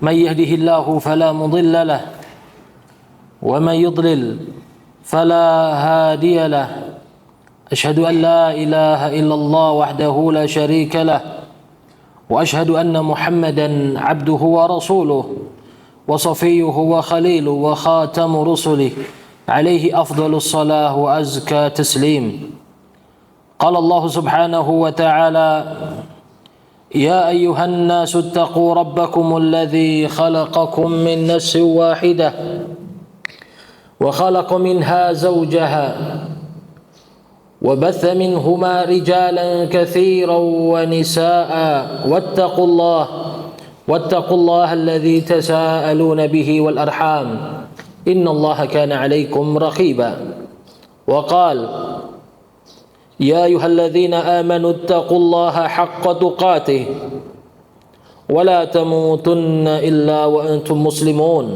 من يهده الله فلا مضل له ومن يضلل فلا هادي له أشهد أن لا إله إلا الله وحده لا شريك له وأشهد أن محمدا عبده ورسوله وصفيه وخليله وخاتم رسله عليه أفضل الصلاة وأزكى تسليم. قال الله سبحانه وتعالى: يا أيها الناس اتقوا ربكم الذي خلقكم من نفس واحدة وخلق منها زوجها وبث منهما رجالا كثيرا ونساء واتقوا الله الذي تساءلون به والأرحام إن الله كان عليكم رقيبا. وقال: يا أيها الذين آمنوا اتقوا الله حق تقاته ولا تموتن إلا وأنتم مسلمون.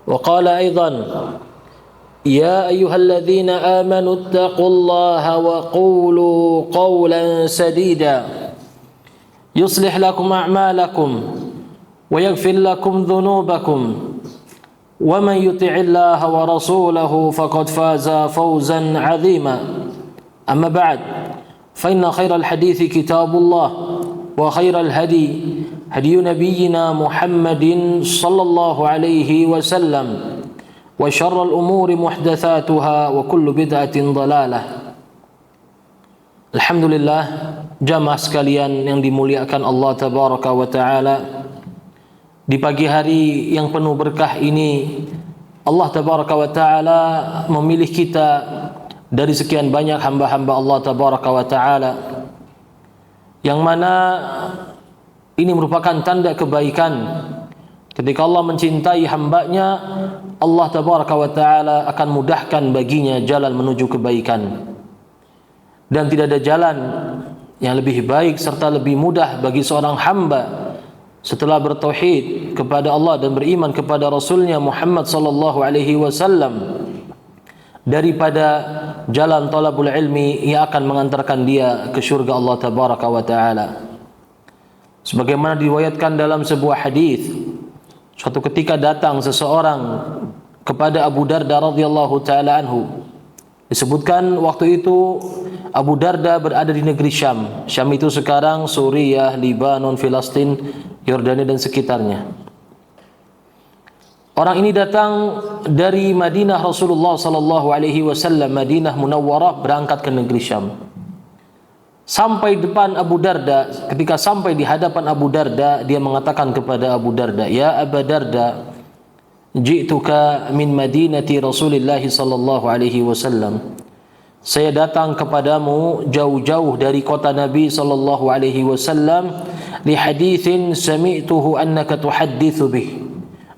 وقال أيضا: يا أيها الذين آمنوا اتقوا الله وقولوا قولا سديدا يصلح لكم أعمالكم ويغفر لكم ذنوبكم ومن يطع الله ورسوله فقد فاز فوزا عظيما. أما بعد فإن خير الحديث كتاب الله وخير الهدي هدي نبينا محمد صلى الله عليه وسلم وشر الأمور محدثاتها وكل بدعة ضلالة. Alhamdulillah, jamaah sekalian yang dimuliakan Allah Tabaraka wa Ta'ala, di pagi hari yang penuh berkah ini Allah Tabaraka wa Ta'ala memilih kita dari sekian banyak hamba-hamba Allah Tabaraka wa Ta'ala, yang mana ini merupakan tanda kebaikan. Ketika Allah mencintai hambanya, Allah Tabaraka wa Ta'ala akan mudahkan baginya jalan menuju kebaikan. Dan tidak ada jalan yang lebih baik serta lebih mudah bagi seorang hamba setelah bertauhid kepada Allah dan beriman kepada Rasulnya Muhammad sallallahu alaihi wasallam daripada jalan talabul ilmi yang akan mengantarkan dia ke syurga Allah Tabaraka wa Ta'ala. Sebagaimana diriwayatkan dalam sebuah hadis, suatu ketika datang seseorang kepada Abu Darda radhiyallahu taala anhu. Disebutkan waktu itu Abu Darda berada di negeri Syam. Syam itu sekarang Suriah, Libanon, Filistin, Yordania dan sekitarnya. Orang ini datang dari Madinah Rasulullah sallallahu alaihi wasallam, Madinah Munawwarah, berangkat ke negeri Syam. Sampai depan Abu Darda, ketika sampai di hadapan Abu Darda, dia mengatakan kepada Abu Darda, "Ya Abu Darda, ji'tuka min madinati Rasulillah sallallahu alaihi wasallam." Saya datang kepadamu jauh-jauh dari kota Nabi sallallahu alaihi wasallam li haditsin sami'tuhu annaka tuhadditsu bih.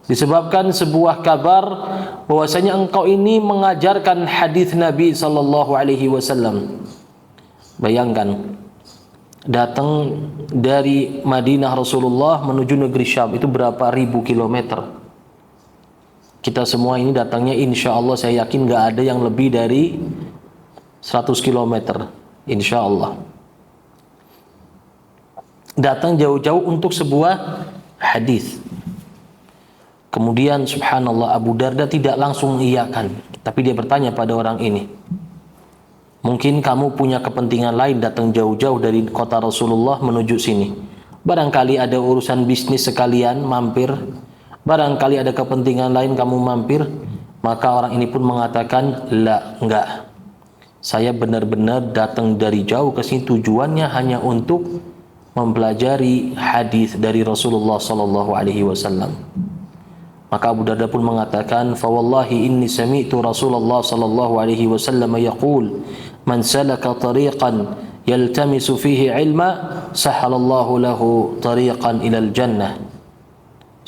Disebabkan sebuah kabar bahwasanya engkau ini mengajarkan hadis Nabi sallallahu alaihi wasallam. Bayangkan, datang dari Madinah Rasulullah menuju negeri Syam, itu berapa ribu kilometer. Kita semua ini datangnya insya Allah saya yakin gak ada yang lebih dari 100 km insya Allah. Datang jauh-jauh untuk sebuah hadis. Kemudian subhanallah, Abu Darda tidak langsung mengiyakan, tapi dia bertanya pada orang ini, "Mungkin kamu punya kepentingan lain datang jauh-jauh dari kota Rasulullah menuju sini. Barangkali ada urusan bisnis sekalian mampir. Barangkali ada kepentingan lain kamu mampir." Maka orang ini pun mengatakan, "La, enggak. Saya benar-benar datang dari jauh ke sini tujuannya hanya untuk mempelajari hadis dari Rasulullah sallallahu alaihi wasallam." Maka Abu Darda pun mengatakan, "Fa wallahi inni sami'tu Rasulullah sallallahu alaihi wasallam yaqul, man salaka tariqan yaltamisu fihi ilma, sahalallahu lahu tariqan ilal jannah."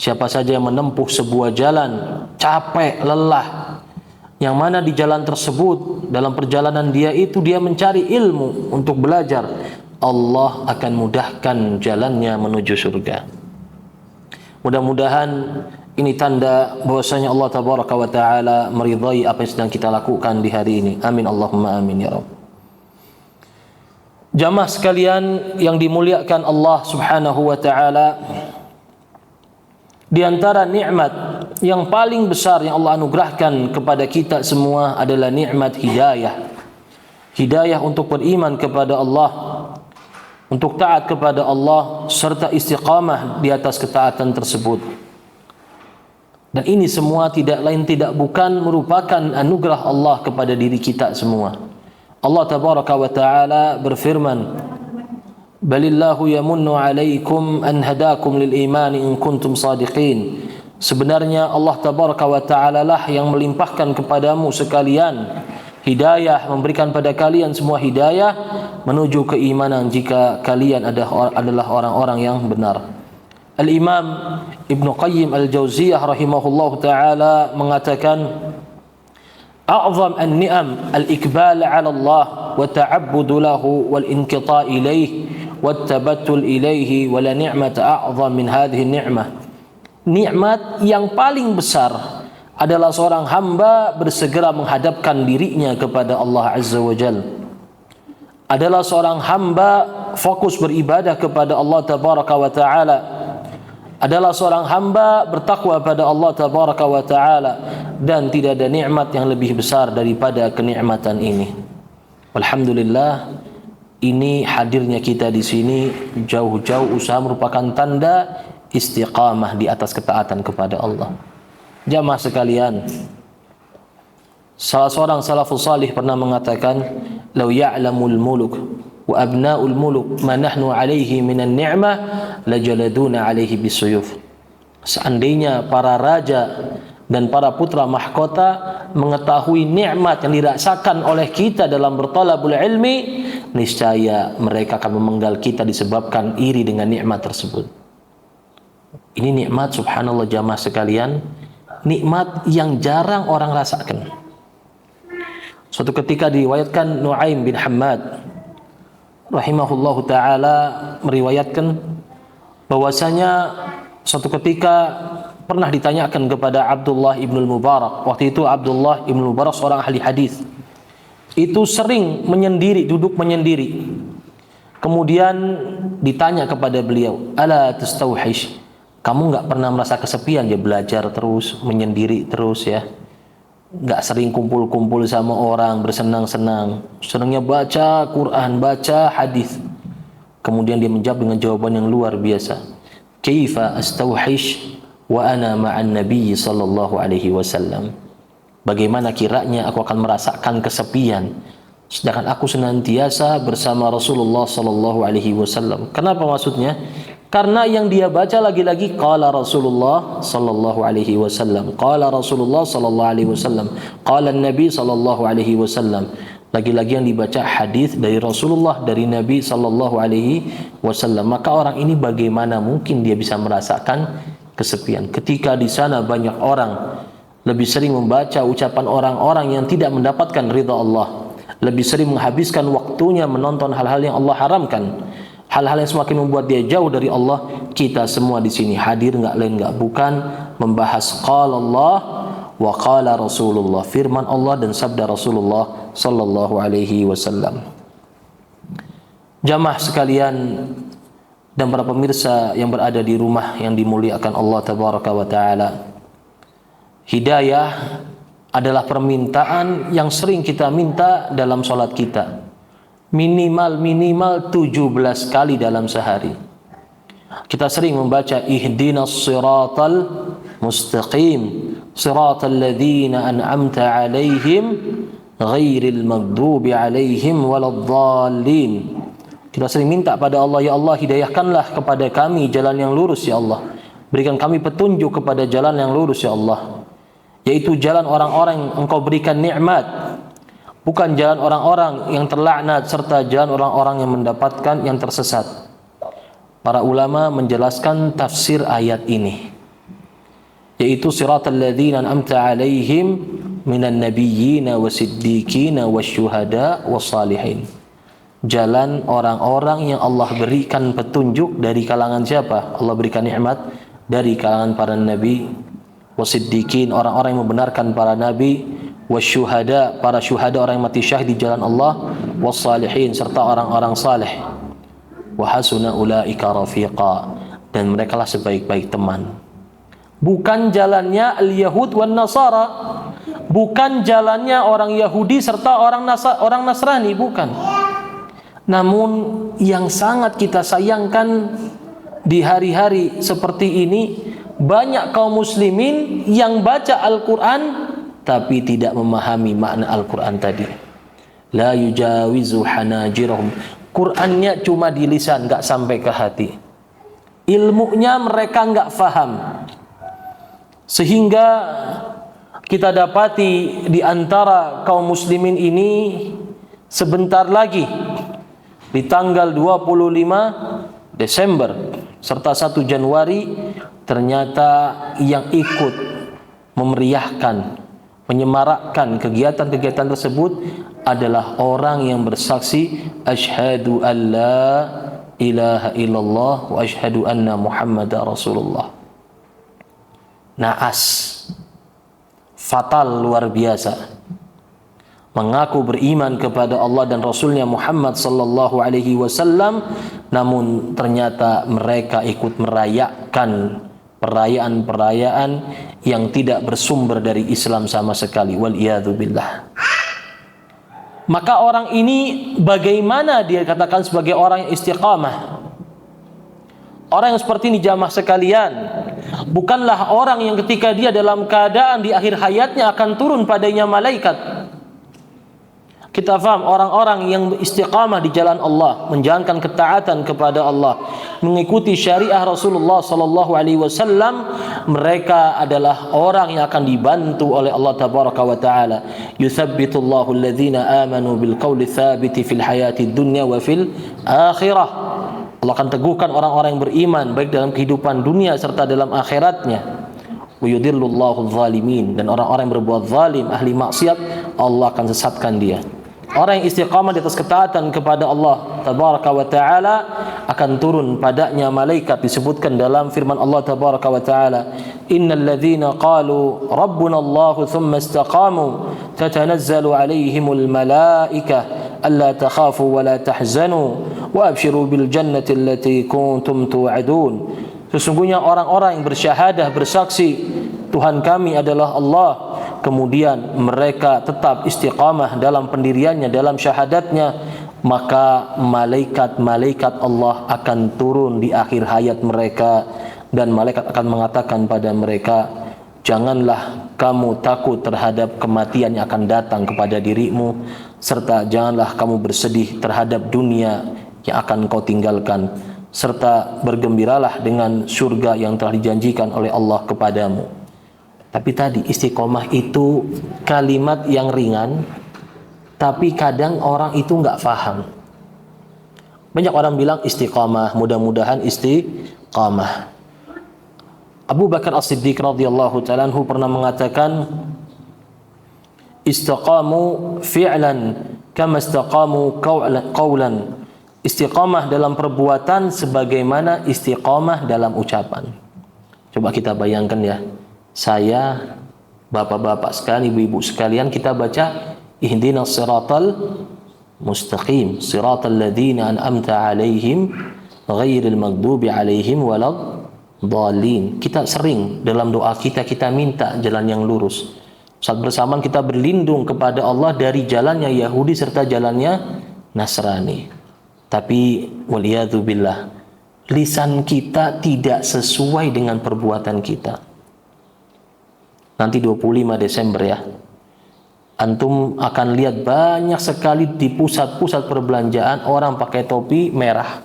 Siapa saja yang menempuh sebuah jalan, capek, lelah, yang mana di jalan tersebut, dalam perjalanan dia itu dia mencari ilmu untuk belajar, Allah akan mudahkan jalannya menuju surga. Mudah-mudahan ini tanda bahwasanya Allah Tabaraka wa Ta'ala meridai apa yang sedang kita lakukan di hari ini. Amin Allahumma amin ya Rabb. Jamaah sekalian yang dimuliakan Allah Subhanahu wa Ta'ala, Di antara nikmat yang paling besar yang Allah anugerahkan kepada kita semua adalah nikmat hidayah. Hidayah untuk beriman kepada Allah, untuk taat kepada Allah, serta istiqamah di atas ketaatan tersebut. Dan ini semua tidak lain tidak bukan merupakan anugerah Allah kepada diri kita semua. Allah tabaraka wa ta'ala berfirman, balillahu yamunnu alaikum an hadakum lil iman in kuntum sadiqin. Sebenarnya Allah tabaraka wa ta'ala lah yang melimpahkan kepadamu sekalian hidayah, memberikan pada kalian semua hidayah menuju keimanan jika kalian adalah orang-orang yang benar. Al-Imam Ibn Qayyim Al-Jauziyah rahimahullah ta'ala mengatakan, a'zam an-ni'am al-ikbal 'ala Allah wa ta'abbudu lahu wal inqita' ilayhi wat tabattul ilayhi wa la ni'mata a'zam min hadhihi an-ni'mah. Nikmat yang paling besar adalah seorang hamba bersegera menghadapkan dirinya kepada Allah Azza wa Jalla. Adalah seorang hamba fokus beribadah kepada Allah Tabaraka wa Ta'ala. Adalah seorang hamba bertakwa pada Allah Tabaraka wa Ta'ala, dan tidak ada nikmat yang lebih besar daripada kenikmatan ini. Alhamdulillah, ini hadirnya kita di sini jauh-jauh usaha merupakan tanda istiqamah di atas ketaatan kepada Allah. Jamaah sekalian, salah seorang salafus salih pernah mengatakan, "Lau ya'lamul muluk wa abna'ul muluk ma nahnu 'alaihi minan ni'mah lajaladuna 'alaihi bisuyuf." Seandainya para raja dan para putra mahkota mengetahui nikmat yang dirasakan oleh kita dalam bertalabul ilmi, niscaya mereka akan memenggal kita disebabkan iri dengan nikmat tersebut. Ini nikmat, subhanallah jamaah sekalian, nikmat yang jarang orang rasakan. Suatu ketika diriwayatkan Nu'aim bin Hammad rahimahullahu ta'ala meriwayatkan bahwasanya suatu ketika pernah ditanyakan kepada Abdullah ibnul Mubarak. Waktu itu Abdullah ibnul Mubarak seorang ahli hadis. Itu sering menyendiri, duduk menyendiri. Kemudian ditanya kepada beliau, "Ala tastauhish?" Kamu nggak pernah merasa kesepian? Dia belajar terus, menyendiri terus ya. Nggak sering kumpul-kumpul sama orang, bersenang-senang. Senangnya baca Quran, baca hadis. Kemudian dia menjawab dengan jawaban yang luar biasa. Kaifa astauhish wa ana ma'an nabiy sallallahu alaihi wasallam. Bagaimana kiranya aku akan merasakan kesepian sedangkan aku senantiasa bersama Rasulullah sallallahu alaihi wasallam. Kenapa maksudnya? Karena yang dia baca lagi-lagi qala Rasulullah sallallahu alaihi wasallam, qala Rasulullah sallallahu alaihi wasallam, qala Nabi sallallahu alaihi wasallam. Lagi-lagi yang dibaca hadis dari Rasulullah, dari Nabi sallallahu alaihi wasallam. Maka orang ini bagaimana mungkin dia bisa merasakan kesepian ketika di sana banyak orang lebih sering membaca ucapan orang-orang yang tidak mendapatkan ridha Allah, lebih sering menghabiskan waktunya menonton hal-hal yang Allah haramkan, hal-hal yang semakin membuat dia jauh dari Allah. Kita semua di sini hadir nggak lain nggak bukan membahas qala Allah wa qala Rasulullah, firman Allah dan sabda Rasulullah sallallahu alaihi wasallam. Jamaah sekalian dan para pemirsa yang berada di rumah yang dimuliakan Allah tabaraka wa taala, hidayah adalah permintaan yang sering kita minta dalam salat kita. Minimal 17 kali dalam sehari. Kita sering membaca ihdinas siratal mustaqim, siratal ladzina an'amta 'alaihim ghairil maghdubi 'alaihim waladdallin. Kita sering minta pada Allah, ya Allah hidayahkanlah kepada kami jalan yang lurus ya Allah. Berikan kami petunjuk kepada jalan yang lurus ya Allah. Yaitu jalan orang-orang yang Engkau berikan nikmat, bukan jalan orang-orang yang terlaknat serta jalan orang-orang yang mendapatkan yang tersesat. Para ulama menjelaskan tafsir ayat ini, yaitu siratal ladzina an'amta 'alaihim minan nabiyyin wasiddiqin wasyuhada wassalihin. Jalan orang-orang yang Allah berikan petunjuk dari kalangan siapa? Allah berikan nikmat dari kalangan para nabi, wasiddiqin orang-orang yang membenarkan para nabi, wasyuhada para syuhada orang yang mati syahid di jalan Allah, wassalihin serta orang-orang saleh. Wa hasuna ulaika rafiqa, dan mereka lah sebaik-baik teman. bukan jalannya al-Yahud wan Nasara, bukan jalannya orang Yahudi serta orang Nasrani, bukan. Namun yang sangat kita sayangkan di hari-hari seperti ini, banyak kaum muslimin yang baca Al-Quran tapi tidak memahami makna Al-Quran tadi. La yujawizu hanajirahum. Qurannya cuma di lisan, nggak sampai ke hati. Ilmunya mereka nggak faham. Sehingga kita dapati di antara kaum muslimin ini sebentar lagi di tanggal 25 Desember serta 1 Januari ternyata yang ikut memeriahkan, menyemarakkan kegiatan-kegiatan tersebut adalah orang yang bersaksi asyhadu an la ilaha illallah wa asyhadu anna muhammadar rasulullah. Naas, fatal, luar biasa. Mengaku beriman kepada Allah dan Rasulnya Muhammad sallallahu alaihi wasallam, namun ternyata mereka ikut merayakan perayaan-perayaan yang tidak bersumber dari Islam sama sekali. Wal iyadzu billah. Maka orang ini bagaimana dia katakan sebagai orang yang istiqamah? Orang yang seperti ini jamaah sekalian, bukanlah orang yang ketika dia dalam keadaan di akhir hayatnya akan turun padanya malaikat. Kita faham orang-orang yang istiqamah di jalan Allah, menjalankan ketaatan kepada Allah, mengikuti syariah Rasulullah sallallahu alaihi wasallam, mereka adalah orang yang akan dibantu oleh Allah tabaraka wa taala. Yuthabbitullahu alladhina amanu bil qawli tsabiti fil hayati dunya wa fil akhirah. Allah akan teguhkan orang-orang yang beriman baik dalam kehidupan dunia serta dalam akhiratnya. Wa yudhillullahu adh-dhalimin, dan orang-orang yang berbuat zalim, ahli maksiat, Allah akan sesatkan dia. Orang yang istiqamah di atas ketaatan kepada Allah tabaraka wa taala akan turun padanya malaikat, disebutkan dalam firman Allah tabaraka wa taala, innal ladzina qalu rabbuna Allah thumma istaqamu tatanazzalu alaihimul malaikah alla takhafu wa la tahzanu wa abshiru bil jannati allati kuntum tu'adun. Sesungguhnya orang-orang yang bersyahadah, bersaksi Tuhan kami adalah Allah, kemudian mereka tetap istiqamah dalam pendiriannya, dalam syahadatnya, maka malaikat-malaikat Allah akan turun di akhir hayat mereka, dan malaikat akan mengatakan pada mereka, janganlah kamu takut terhadap kematian yang akan datang kepada dirimu, serta janganlah kamu bersedih terhadap dunia yang akan kau tinggalkan, serta bergembiralah dengan surga yang telah dijanjikan oleh Allah kepadamu. Tapi tadi istiqomah itu kalimat yang ringan, tapi kadang orang itu nggak paham. Banyak orang bilang istiqomah, mudah-mudahan istiqomah. Abu Bakar As-Siddiq radhiyallahu ta'ala anhu pernah mengatakan, istaqamu fi'lan kama istaqamu qawlan. Istiqamah dalam perbuatan sebagaimana istiqamah dalam ucapan. Coba kita bayangkan ya. Saya, bapak-bapak sekalian, ibu-ibu sekalian, kita baca ihdinas siratal mustaqim, siratal ladzina an'amta alaihim ghairil maghdubi alaihim waladdallin. Kita sering dalam doa kita minta jalan yang lurus. Saat bersamaan kita berlindung kepada Allah dari jalannya Yahudi serta jalannya Nasrani. Tapi waliyadzu billah, lisan kita tidak sesuai dengan perbuatan kita. Nanti 25 Desember ya, antum akan lihat banyak sekali di pusat-pusat perbelanjaan orang pakai topi merah,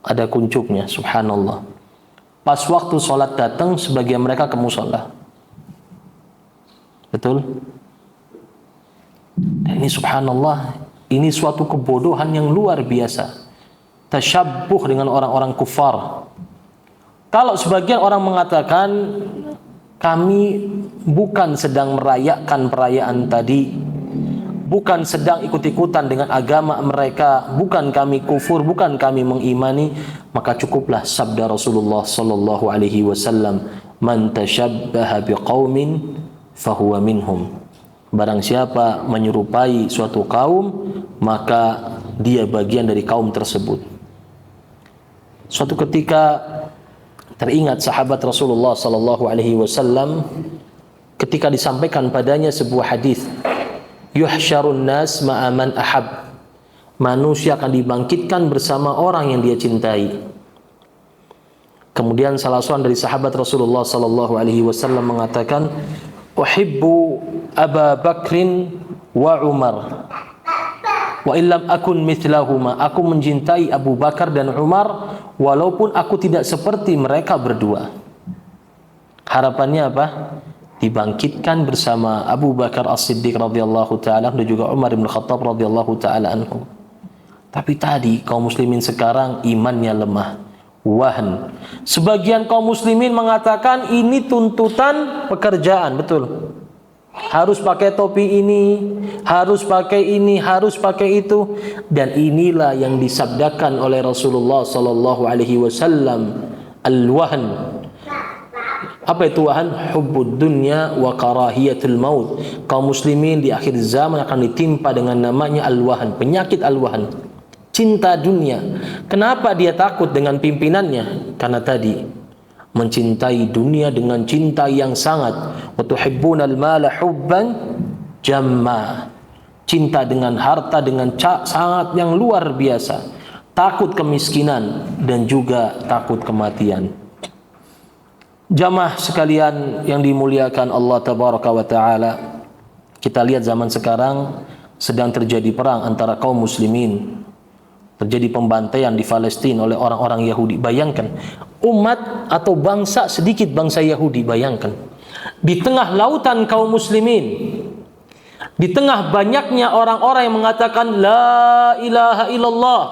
ada kuncupnya, subhanallah. Pas waktu sholat datang, sebagian mereka ke musola. Betul? Dan ini subhanallah, ini suatu kebodohan yang luar biasa. Tasyabbuh dengan orang-orang kufar. Kalau sebagian orang mengatakan, kami bukan sedang merayakan perayaan tadi, bukan sedang ikut-ikutan dengan agama mereka, bukan kami kufur, bukan kami mengimani, maka cukuplah sabda Rasulullah sallallahu alaihi wasallam, man tashabbaha biqaumin fahuwa minhum. Barang siapa menyerupai suatu kaum, maka dia bagian dari kaum tersebut. Suatu ketika Teringat sahabat Rasulullah sallallahu alaihi wasallam ketika disampaikan padanya sebuah hadis, yuhsyarun nas ma'a man ahab. Manusia akan dibangkitkan bersama orang yang dia cintai. Kemudian salah seorang dari sahabat Rasulullah sallallahu alaihi wasallam mengatakan, uhibbu Aba Bakrin wa Umar wa illam akun mithlahuma. Aku mencintai Abu Bakar dan Umar walaupun aku tidak seperti mereka berdua. Harapannya apa? Dibangkitkan bersama Abu Bakar As-Siddiq radhiyallahu taala dan juga Umar bin Khattab radhiyallahu taala anhu. Tapi tadi kaum muslimin sekarang imannya lemah, wahan. Sebagian kaum muslimin mengatakan ini tuntutan pekerjaan, betul. Harus pakai topi ini, harus pakai ini, harus pakai itu, dan inilah yang disabdakan oleh Rasulullah sallallahu alaihi wasallam, al-wahn. Apa itu wahan? Hubbud dunya wa karahiyatul maut. Kaum muslimin di akhir zaman akan ditimpa dengan namanya al-wahn, penyakit al-wahn, cinta dunia. Kenapa dia takut dengan pimpinannya? Karena tadi mencintai dunia dengan cinta yang sangat. Wa tuhibbunal mala hubban jamma. Cinta dengan harta dengan sangat yang luar biasa. Takut kemiskinan dan juga takut kematian. Jamaah sekalian yang dimuliakan Allah tabaraka wa taala, kita lihat zaman sekarang sedang terjadi perang antara kaum muslimin. Terjadi pembantaian di Palestina oleh orang-orang Yahudi. Bayangkan, umat atau bangsa sedikit, bangsa Yahudi, bayangkan. Di tengah lautan kaum muslimin, di tengah banyaknya orang-orang yang mengatakan la ilaha illallah,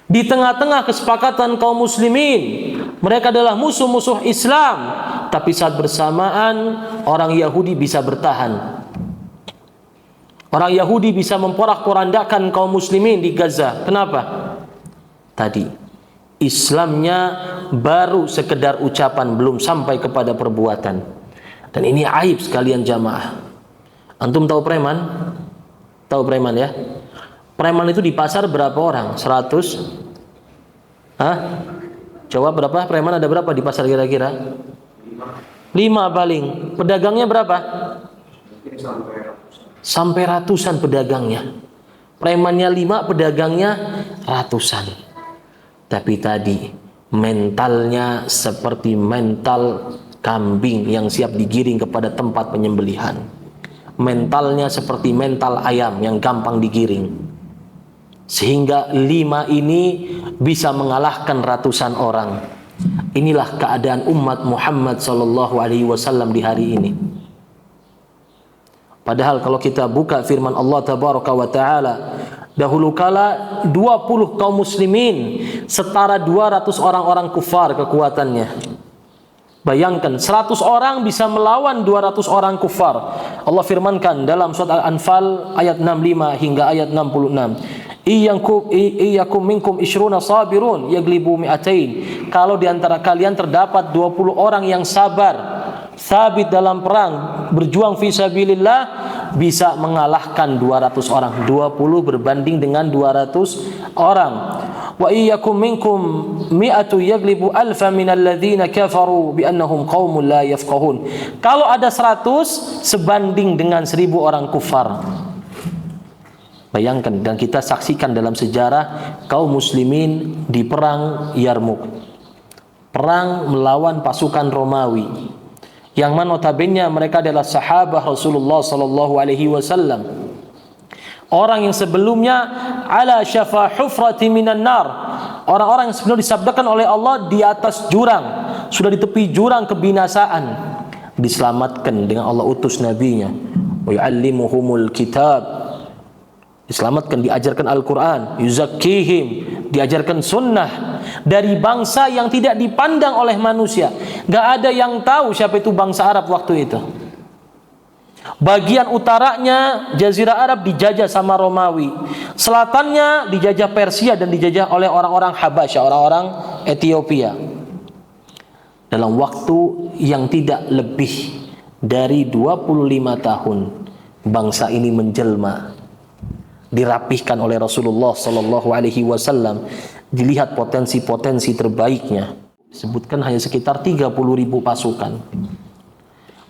di tengah-tengah kesepakatan kaum muslimin, mereka adalah musuh-musuh Islam, tapi saat bersamaan orang Yahudi bisa bertahan. Orang Yahudi bisa memporak-porandakan kaum muslimin di Gaza. Kenapa? Tadi Islamnya baru sekedar ucapan, belum sampai kepada perbuatan. Dan ini aib sekalian jamaah. Antum tahu preman? Tahu preman ya? Preman itu di pasar berapa orang? 100? Hah? Coba berapa? Preman ada berapa di pasar kira-kira? 5 paling. Pedagangnya berapa? Sampai ratusan pedagangnya. Premannya 5, pedagangnya ratusan. Tapi tadi mentalnya seperti mental kambing yang siap digiring kepada tempat penyembelihan. Mentalnya seperti mental ayam yang gampang digiring. Sehingga 5 ini bisa mengalahkan ratusan orang. Inilah keadaan umat Muhammad sallallahu alaihi wasallam di hari ini. Padahal kalau kita buka firman Allah tabaraka wa taala, dahulu kala 20 kaum muslimin setara 200 orang-orang kufar kekuatannya. Bayangkan 100 orang bisa melawan 200 orang kufar. Allah firmankan dalam surat Al-Anfal ayat 65 hingga ayat 66. Iyyakum minkum ishruna sabirun yaglibu mi'atain. Kalau di antara kalian terdapat 20 orang yang sabar, sabit dalam perang, berjuang fi sabilillah, bisa mengalahkan 200 orang. 20 berbanding dengan 200 orang. Wa iyyakum minkum mi'atu yaglibu alfa minal ladzina kafaru bi annahum qaumun la yafqahun. Kalau ada 100 sebanding dengan 1000 orang kufar. Bayangkan, dan kita saksikan dalam sejarah kaum muslimin di perang Yarmuk. Perang melawan pasukan Romawi. Yang mana notabene mereka adalah sahabat Rasulullah sallallahu alaihi wasallam. Orang yang sebelumnya ala syafa hufrati minan nar. Orang-orang yang sebelumnya disabdakan oleh Allah di atas jurang, sudah di tepi jurang kebinasaan, diselamatkan dengan Allah utus nabinya. Wa yu'allimuhumul kitab. Diselamatkan, diajarkan Al-Quran, yuzakkihim, diajarkan sunnah, dari bangsa yang tidak dipandang oleh manusia. Gak ada yang tahu siapa itu bangsa Arab waktu itu. Bagian utaranya Jazirah Arab dijajah sama Romawi, selatannya dijajah Persia dan dijajah oleh orang-orang Habasyah, orang-orang Ethiopia. Dalam waktu yang tidak lebih dari 25 tahun, bangsa ini menjelma, dirapihkan oleh Rasulullah sallallahu alaihi wasallam, dilihat potensi-potensi terbaiknya. Sebutkan hanya sekitar 30.000 pasukan.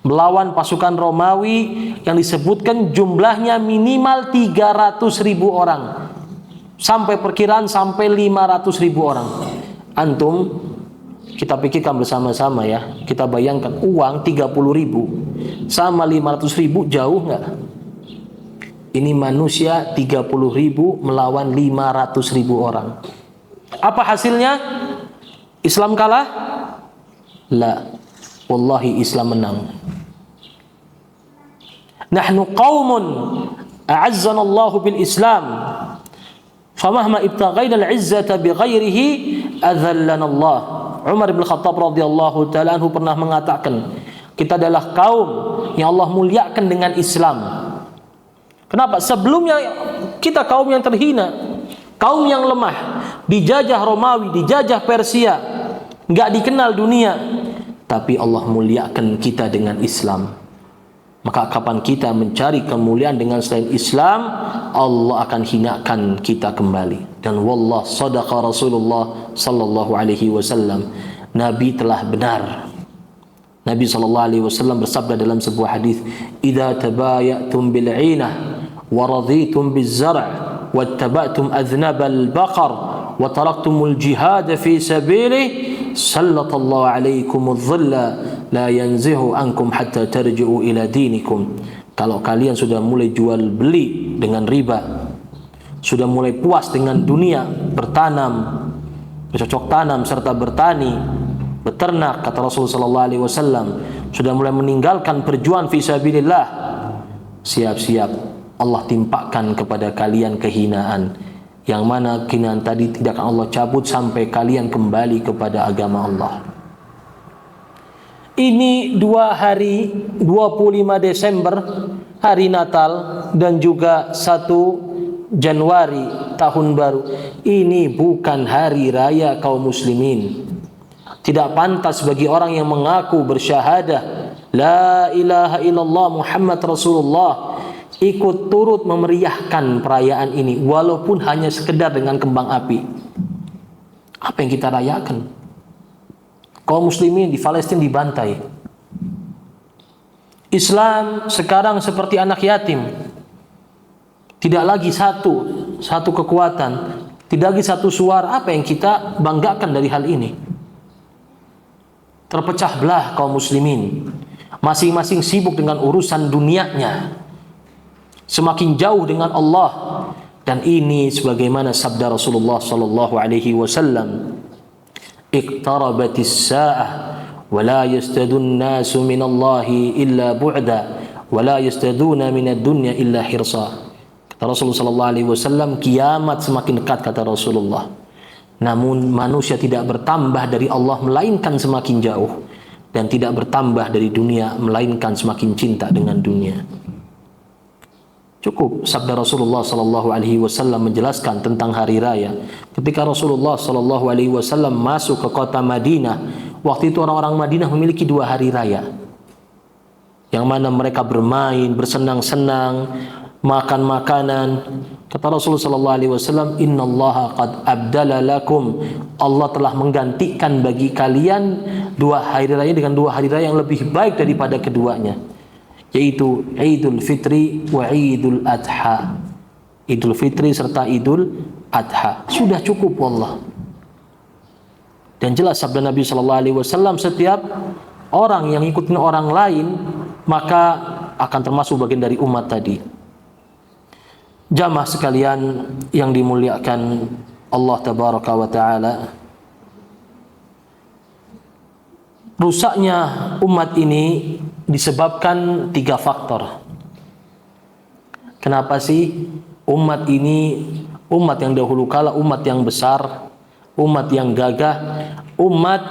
Melawan pasukan Romawi yang disebutkan jumlahnya minimal 300.000 orang. Sampai perkiraan sampai 500.000 orang. Antum, kita pikirkan bersama-sama ya. Kita bayangkan uang 30.000 sama 500.000 jauh nggak? Ini manusia 30.000 melawan 500.000 orang. Apa hasilnya? Islam kalah? La. Wallahi Islam menang. Nahnu qaumun a'azzana Allahu bil Islam. Famahma ibtaghaina al-'izzata bighairihi adzallana Allah. Umar bin Khattab radhiyallahu taala anhu pernah mengatakan, kita adalah kaum yang Allah muliakan dengan Islam. Kenapa? Sebelumnya kita kaum yang terhina, kaum yang lemah, dijajah Romawi, dijajah Persia, enggak dikenal dunia. Tapi Allah muliakan kita dengan Islam. Maka kapan kita mencari kemuliaan dengan selain Islam, Allah akan hinakan kita kembali. Dan wallah sadaqa Rasulullah sallallahu alaihi wasallam. Nabi telah benar. Nabi sallallahu alaihi wasallam bersabda dalam sebuah hadis, "Idza tabayatum bil 'inah wa raditum biz zar' wattaba'tum adhnabal baqar wa taraktumul jihad fi sabilihi sallallahu alaikumudz dhilla la yanzihu ankum hatta tarji'u ila dinikum." Kalau kalian sudah mulai jual beli dengan riba, sudah mulai puas dengan dunia, bertanam, bercocok tanam serta bertani, beternak, kata Rasulullah sallallahu alaihi wasallam, sudah mulai meninggalkan perjuangan fi sabilillah, siap-siap Allah timpakan kepada kalian kehinaan, yang mana kehinaan tadi tidak akan Allah cabut sampai kalian kembali kepada agama Allah. Ini 2 hari 25 Desember hari Natal dan juga 1 Januari tahun baru. Ini bukan hari raya kaum muslimin. Tidak pantas bagi orang yang mengaku bersyahadah la ilaha illallah Muhammad Rasulullah ikut turut memeriahkan perayaan ini walaupun hanya sekedar dengan kembang api. Apa yang kita rayakan? Kaum muslimin di Palestina dibantai. Islam sekarang seperti anak yatim. Tidak lagi satu kekuatan, tidak lagi satu suara. Apa yang kita banggakan dari hal ini? Terpecah belah kaum muslimin. Masing-masing sibuk dengan urusan dunianya. Semakin jauh dengan Allah. Dan ini sebagaimana sabda Rasulullah sallallahu alaihi wasallam, iqtarabatis sa'ah wa la yastadun nasu minallahi illa bu'da wa la yastaduna minad dunya illa hirsa. Kata Rasulullah sallallahu alaihi wasallam, kiamat semakin dekat, kata Rasulullah. Namun manusia tidak bertambah dari Allah melainkan semakin jauh, dan tidak bertambah dari dunia melainkan semakin cinta dengan dunia. Cukup sabda Rasulullah sallallahu alaihi wasallam menjelaskan tentang hari raya. Ketika Rasulullah sallallahu alaihi wasallam masuk ke kota Madinah, waktu itu orang-orang Madinah memiliki 2 hari raya, yang mana mereka bermain, bersenang-senang, makan makanan. Kata Rasulullah sallallahu alaihi wasallam, "Innallaha qad abdala lakum." Allah telah menggantikan bagi kalian 2 hari raya dengan 2 hari raya yang lebih baik daripada keduanya, yaitu Idul Fitri wa Idul Adha. Idul Fitri serta Idul Adha. Sudah cukup wallah. Dan jelas sabda Nabi sallallahu alaihi wasallam, setiap orang yang ikutin orang lain maka akan termasuk bagian dari umat tadi. Jamaah sekalian yang dimuliakan Allah tabaraka wa taala, rusaknya umat ini disebabkan 3 faktor. Kenapa sih umat ini, umat yang dahulu kala, umat yang besar, umat yang gagah, umat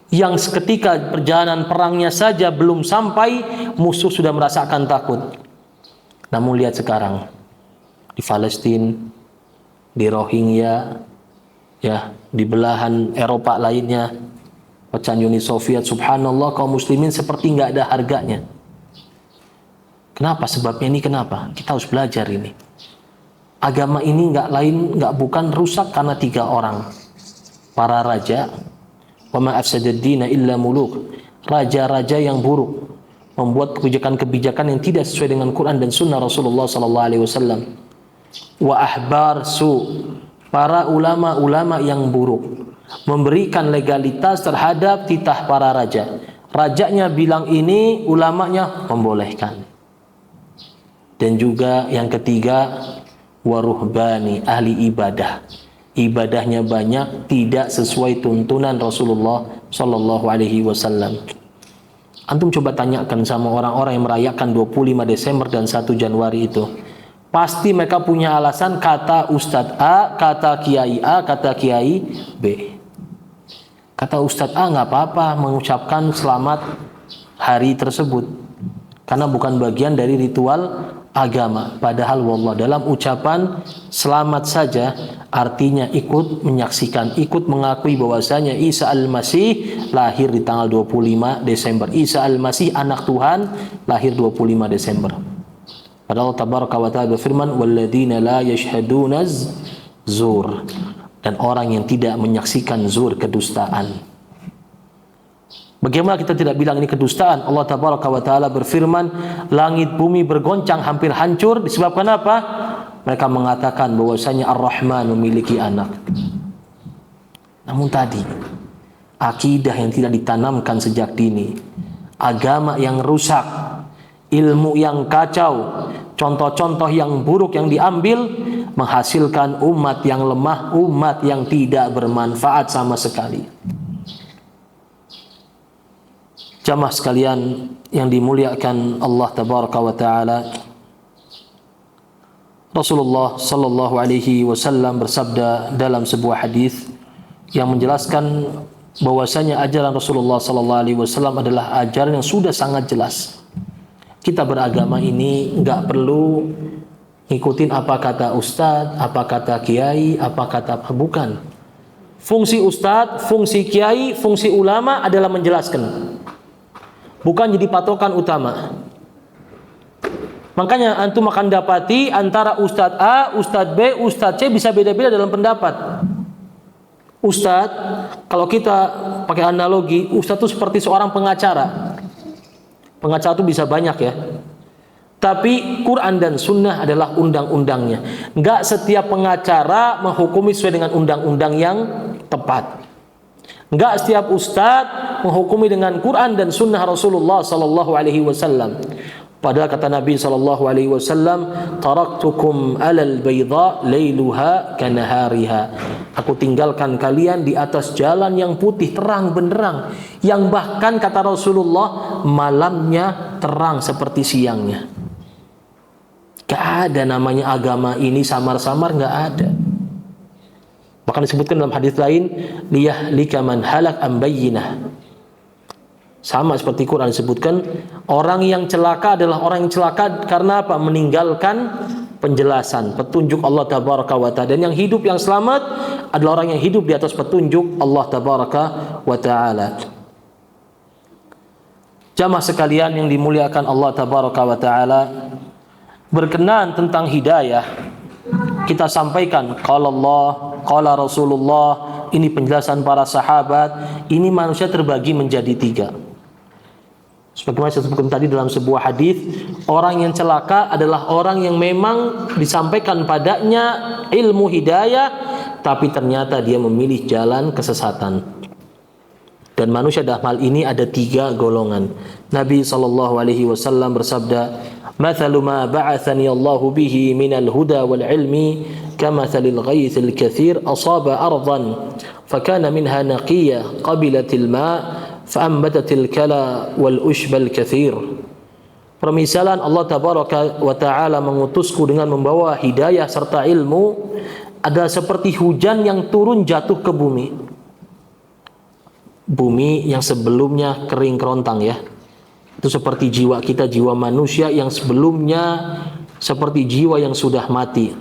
yang seketika perjalanan perangnya saja belum sampai musuh sudah merasakan takut. Namun lihat sekarang di Palestina, di Rohingya, ya, di belahan Eropa lainnya, pecahan Uni Soviet, subhanallah, kaum muslimin seperti nggak ada harganya. Kenapa? Sebabnya ini kenapa? Kita harus belajar ini. Agama ini nggak bukan rusak karena 3 orang, para raja, Wa ma afsadad dina illa muluk. Raja-raja yang buruk membuat kebijakan-kebijakan yang tidak sesuai dengan Quran dan Sunnah Rasulullah sallallahu alaihi wasallam. Wa ahbar su, para ulama-ulama yang buruk memberikan legalitas terhadap titah para raja. Rajanya bilang ini, ulamanya membolehkan. Dan juga yang ketiga, waruhbani, ahli ibadah. Ibadahnya banyak, tidak sesuai tuntunan Rasulullah sallallahu alaihi wasallam. Antum coba tanyakan sama orang-orang yang merayakan 25 Desember dan 1 Januari itu. Pasti mereka punya alasan, kata Ustadz A, kata Kiai A, kata Kiai B. Kata Ustadz A, nggak apa-apa mengucapkan selamat hari tersebut, karena bukan bagian dari ritual agama. Padahal wallah, dalam ucapan selamat saja artinya ikut menyaksikan, ikut mengakui bahwasanya Isa Al-Masih lahir di tanggal 25 Desember. Isa Al-Masih anak Tuhan lahir 25 Desember. Padahal Allah tabaraka wa ta'ala berfirman, walladzina la yashhaduna zur, dan orang yang tidak menyaksikan zur, kedustaan. Bagaimana kita tidak bilang ini kedustaan? Allah tabaraka wa ta'ala berfirman, langit bumi bergoncang hampir hancur disebabkan apa? Mereka mengatakan bahwasanya Ar-Rahman memiliki anak. Namun tadi akidah yang tidak ditanamkan sejak dini, agama yang rusak, ilmu yang kacau, contoh-contoh yang buruk yang diambil, menghasilkan umat yang lemah, umat yang tidak bermanfaat sama sekali. Jamaah sekalian yang dimuliakan Allah tabaraka wa taala, Rasulullah sallallahu alaihi wasallam bersabda dalam sebuah hadis yang menjelaskan bahwasanya ajaran Rasulullah sallallahu alaihi wasallam adalah ajaran yang sudah sangat jelas. Kita beragama ini nggak perlu ngikutin apa kata ustadz, apa kata kiai, apa kata bukan. Fungsi ustadz, fungsi kiai, fungsi ulama adalah menjelaskan, bukan jadi patokan utama. Makanya antum akan dapati antara ustadz A, ustadz B, ustadz C bisa beda-beda dalam pendapat. Ustadz, kalau kita pakai analogi, ustadz itu seperti seorang pengacara. Pengacara itu bisa banyak ya, tapi Quran dan Sunnah adalah undang-undangnya. Enggak setiap pengacara menghukumi sesuai dengan undang-undang yang tepat. Enggak setiap ustadz menghukumi dengan Quran dan Sunnah Rasulullah sallallahu alaihi wasallam. Padahal kata Nabi sallallahu alaihi wasallam, taraktukum alal bayda lailuha kanahariha. Aku tinggalkan kalian di atas jalan yang putih terang benderang, yang bahkan kata Rasulullah malamnya terang seperti siangnya. Gak ada namanya agama ini samar-samar, gak ada. Bahkan disebutkan dalam hadis lain, liyahlika man halak am bayyinah. Sama seperti Quran disebutkan, orang yang celaka adalah orang yang celaka karena apa? Meninggalkan penjelasan, petunjuk Allah tabaraka wa ta'ala. Dan yang hidup, yang selamat adalah orang yang hidup di atas petunjuk Allah tabaraka wa ta'ala. Jamaah sekalian yang dimuliakan Allah tabaraka wa ta'ala, berkenaan tentang hidayah, kita sampaikan qala Allah, qala Rasulullah, ini penjelasan para sahabat. Ini manusia terbagi menjadi 3. Sebagaimana saya sebutkan tadi dalam sebuah hadis, orang yang celaka adalah orang yang memang disampaikan padanya ilmu hidayah, tapi ternyata dia memilih jalan kesesatan. Dan manusia dalam hal ini ada 3 golongan. Nabi SAW bersabda, "Mathalu ma ba'athani Allahu bihi minal huda wal ilmi kamathalil ghaythil katsir asaba ardan fakana minha naqiyya qabilatil ma' fa'ambatatil kala wal ushbal kathir." Permisalan Allah tabaraka wa ta'ala mengutusku dengan membawa hidayah serta ilmu adalah seperti hujan yang turun jatuh ke bumi. Bumi yang sebelumnya kering kerontang ya. Itu seperti jiwa kita, jiwa manusia yang sebelumnya seperti jiwa yang sudah mati.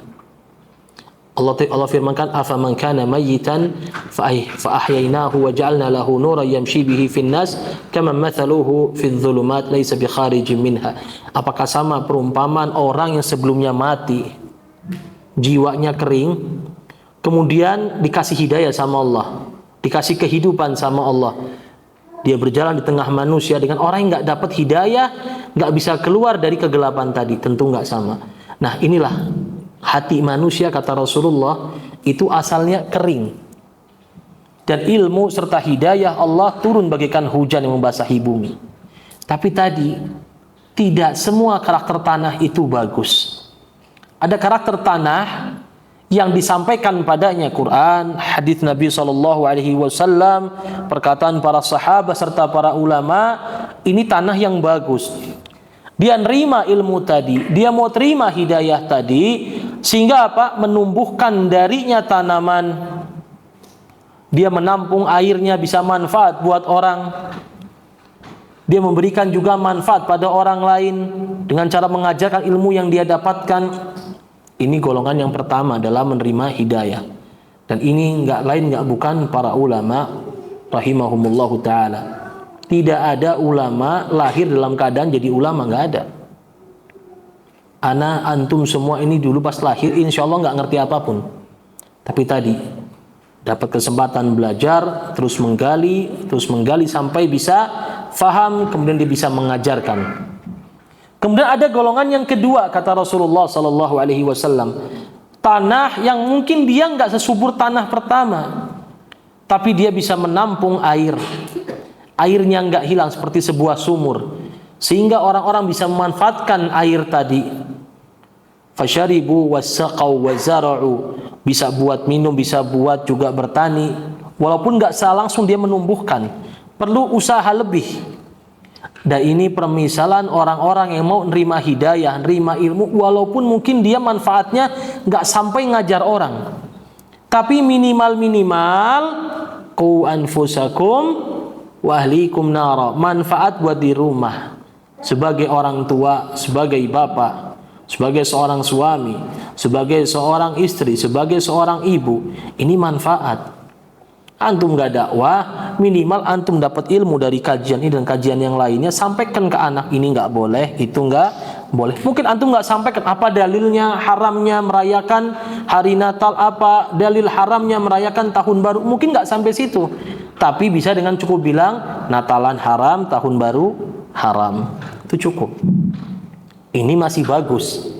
Allah firmankan, afaman kana mayyitan fa ahyaynahu wa ja'alna lahu nuran yamshi bihi fin nas kama mathaluhu fidh dhulumat laysa bi kharijin minha. Apakah sama perumpamaan orang yang sebelumnya mati, jiwanya kering, kemudian dikasih hidayah sama Allah, dikasih kehidupan sama Allah. Dia berjalan di tengah manusia dengan orang yang nggak dapat hidayah, nggak bisa keluar dari kegelapan tadi, tentu nggak sama. Nah, inilah hati manusia, kata Rasulullah, itu asalnya kering. Dan ilmu serta hidayah Allah turun bagaikan hujan yang membasahi bumi. Tapi tadi, tidak semua karakter tanah itu bagus. Ada karakter tanah yang disampaikan padanya Quran, hadis Nabi SAW, perkataan para sahabat serta para ulama, ini tanah yang bagus. Dia nerima ilmu tadi, dia mau terima hidayah tadi, sehingga apa? Menumbuhkan darinya tanaman. Dia menampung airnya, bisa manfaat buat orang. Dia memberikan juga manfaat pada orang lain dengan cara mengajarkan ilmu yang dia dapatkan. Ini golongan yang pertama dalam menerima hidayah. Dan ini nggak bukan para ulama rahimahumullahu ta'ala. Tidak ada ulama lahir dalam keadaan jadi ulama, nggak ada. Ana, antum semua ini dulu pas lahir insya Allah nggak ngerti apapun. Tapi tadi dapat kesempatan belajar, terus menggali sampai bisa faham, kemudian dia bisa mengajarkan. Kemudian ada golongan yang kedua, kata Rasulullah sallallahu alaihi wasallam, tanah yang mungkin dia nggak sesubur tanah pertama, tapi dia bisa menampung air. Airnya nggak hilang seperti sebuah sumur, sehingga orang-orang bisa memanfaatkan air tadi. Fasharibu wasaqaw wazara'u, bisa buat minum, bisa buat juga bertani. Walaupun nggak langsung dia menumbuhkan, perlu usaha lebih. Dan ini permisalan orang-orang yang mau nerima hidayah, nerima ilmu, walaupun mungkin dia manfaatnya nggak sampai ngajar orang, tapi minimal qu anfusakum wa ahlikum nara, manfaat buat di rumah, sebagai orang tua, sebagai bapak, sebagai seorang suami, sebagai seorang istri, sebagai seorang ibu. Ini manfaat. Antum gak dakwah, minimal antum dapat ilmu dari kajian ini dan kajian yang lainnya, sampaikan ke anak. Ini gak boleh, itu gak boleh. Mungkin antum gak sampaikan apa dalilnya haramnya merayakan hari Natal, apa dalil haramnya merayakan tahun baru, mungkin gak sampai situ. Tapi bisa dengan cukup bilang Natalan haram, tahun baru haram, itu cukup. Ini masih bagus.